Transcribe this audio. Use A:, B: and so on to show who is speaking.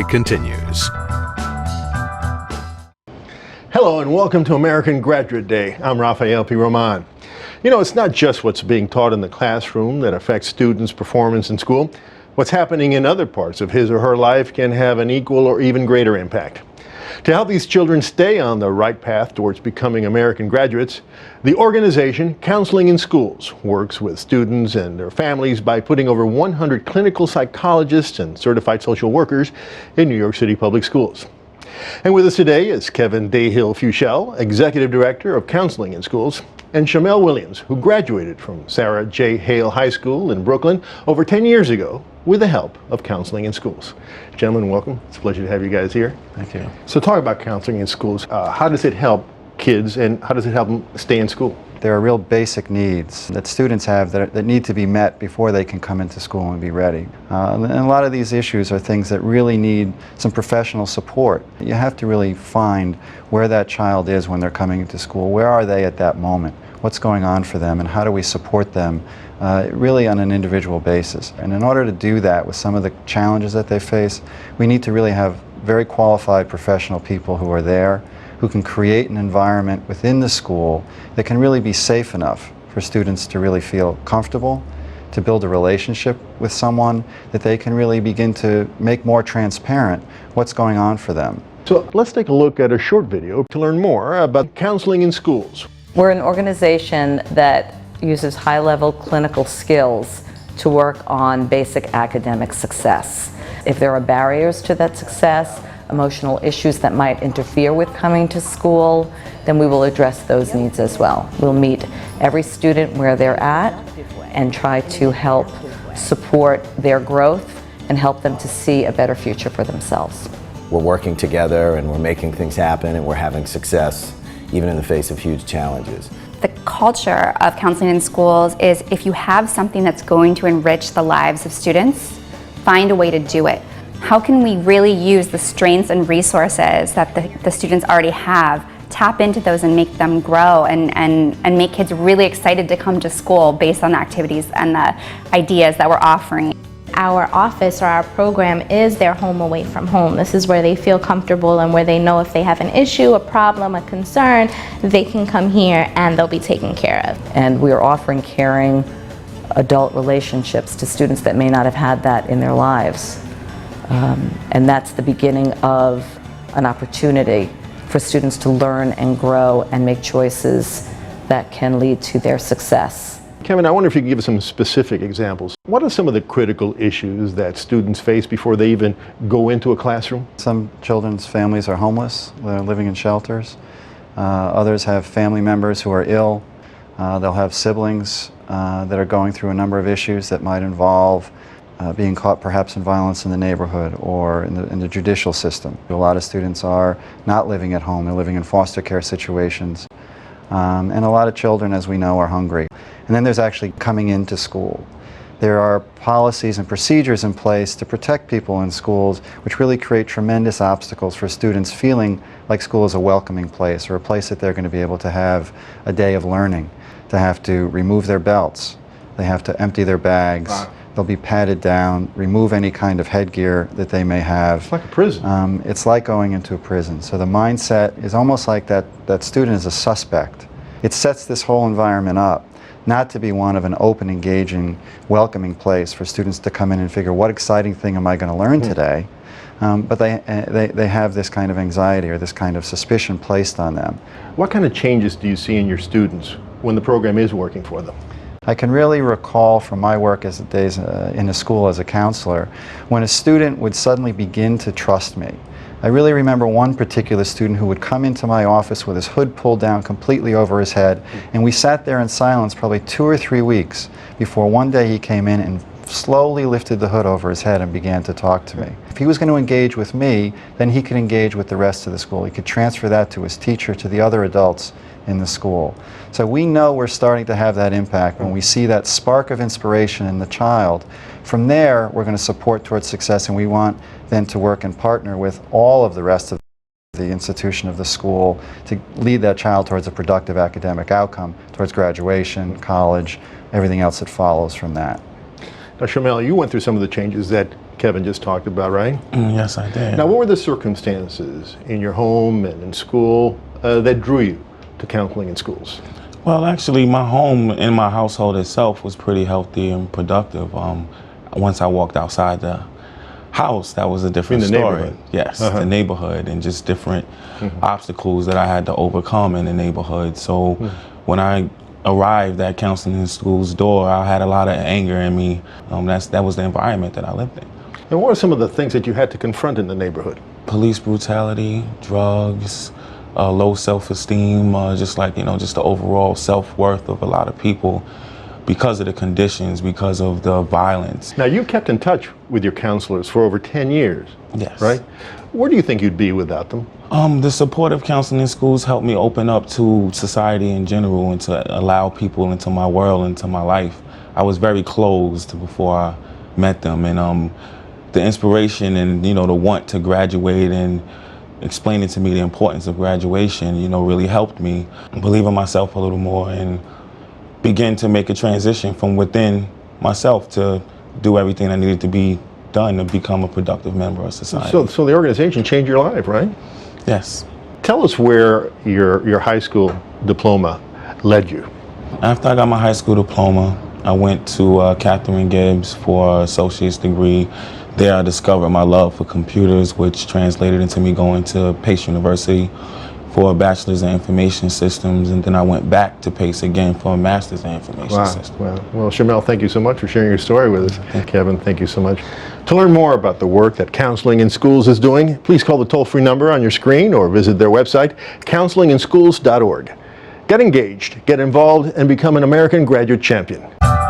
A: continues.
B: Hello and welcome to American Graduate Day. I'm Rafael P. Roman. You know, it's not just what's being taught in the classroom that affects students' performance in school. What's happening in other parts of his or her life can have an equal or even greater impact. To help these children stay on the right path towards becoming American graduates, the organization Counseling in Schools works with students and their families by putting over 100 clinical psychologists and certified social workers in New York City public schools. And with us today is Kevin Dahill-Fuchel, Executive Director of Counseling in Schools, and Shamel Williams, who graduated from Sarah J. Hale High School in Brooklyn over 10 years ago with the help of Counseling in Schools. Gentlemen, welcome. It's a pleasure to have you guys here.
C: Thank you.
B: So talk about Counseling in Schools. How does it help kids and how does it help them stay in school?
C: There are real basic needs that students have that need to be met before they can come into school and be ready. And a lot of these issues are things that really need some professional support. You have to really find where that child is when they're coming into school. Where are they at that moment? What's going on for them, and how do we support them really on an individual basis? And in order to do that with some of the challenges that they face, we need to really have very qualified professional people who are there, who can create an environment within the school that can really be safe enough for students to really feel comfortable, to build a relationship with someone that they can really begin to make more transparent what's going on for them.
B: So let's take a look at a short video to learn more about Counseling in Schools.
D: We're an organization that uses high-level clinical skills to work on basic academic success. If there are barriers to that success, emotional issues that might interfere with coming to school, then we will address those needs as well. We'll meet every student where they're at and try to help support their growth and help them to see a better future for themselves.
E: We're working together and we're making things happen and we're having success even in the face of huge challenges.
F: The culture of Counseling in Schools is if you have something that's going to enrich the lives of students, find a way to do it. How can we really use the strengths and resources that the students already have, tap into those and make them grow and make kids really excited to come to school based on the activities and the ideas that we're offering.
G: Our office or our program is their home away from home. This is where they feel comfortable and where they know if they have an issue, a problem, a concern, they can come here and they'll be taken care of.
D: And we are offering caring adult relationships to students that may not have had that in their lives. And that's the beginning of an opportunity for students to learn and grow and make choices that can lead to their success.
B: Kevin, I wonder if you can give us some specific examples. What are some of the critical issues that students face before they even go into a classroom?
C: Some children's families are homeless, they're living in shelters. Others have family members who are ill. They'll have siblings that are going through a number of issues that might involve being caught perhaps in violence in the neighborhood or in the judicial system. A lot of students are not living at home, they're living in foster care situations. And a lot of children, as we know, are hungry. And then there's actually coming into school. There are policies and procedures in place to protect people in schools which really create tremendous obstacles for students feeling like school is a welcoming place or a place that they're going to be able to have a day of learning. They have to remove their belts, they have to empty their bags, they'll be patted down, remove any kind of headgear that they may have.
B: It's like a prison.
C: It's like going into a prison. So the mindset is almost like that student is a suspect. It sets this whole environment up not to be one of an open, engaging, welcoming place for students to come in and figure, what exciting thing am I going to learn today? But they have this kind of anxiety or this kind of suspicion placed on them.
B: What kind of changes do you see in your students when the program is working for them?
C: I can really recall from my work as days in a school as a counselor when a student would suddenly begin to trust me. I really remember one particular student who would come into my office with his hood pulled down completely over his head, and we sat there in silence probably 2 or 3 weeks before one day he came in and slowly lifted the hood over his head and began to talk to me. If he was going to engage with me, then he could engage with the rest of the school. He could transfer that to his teacher, to the other adults in the school. So we know we're starting to have that impact when we see that spark of inspiration in the child. From there, we're going to support towards success, and we want then to work and partner with all of the rest of the institution of the school to lead that child towards a productive academic outcome, towards graduation, college, everything else that follows from that.
B: Now, Shamel, you went through some of the changes that Kevin just talked about, right?
A: Yes, I did.
B: Now, what were the circumstances in your home and in school that drew you to counseling in schools?
A: Well, actually, my home and my household itself was pretty healthy and productive. Once I walked outside the house, that was a different
B: In the
A: story.
B: neighborhood?
A: Yes, the neighborhood and just different obstacles that I had to overcome in the neighborhood. So when I arrived at counseling in school's door, I had a lot of anger in me. That was the environment that I lived in.
B: And what are some of the things that you had to confront in the neighborhood?
A: Police brutality, drugs, low self-esteem, just the overall self-worth of a lot of people because of the conditions, because of the violence.
B: Now, you kept in touch with your counselors for over 10 years,
A: Yes.
B: right? Where do you think you'd be without them?
A: The support of counseling in schools helped me open up to society in general and to allow people into my world, into my life. I was very closed before I met them, and the inspiration and the want to graduate and explaining to me the importance of graduation, really helped me believe in myself a little more and begin to make a transition from within myself to do everything that needed to be done to become a productive member of society.
B: So the organization changed your life, right?
A: Yes.
B: Tell us where your high school diploma led you.
A: After I got my high school diploma, I went to Catherine Gibbs for an associate's degree. There I discovered my love for computers, which translated into me going to Pace University for a bachelor's in information systems, and then I went back to Pace again for a master's in information systems.
B: Wow. Well, Shamel, thank you so much for sharing your story with us. Kevin, thank you so much. To learn more about the work that Counseling in Schools is doing, please call the toll-free number on your screen or visit their website, counselinginschools.org. Get engaged, get involved, and become an American Graduate Champion.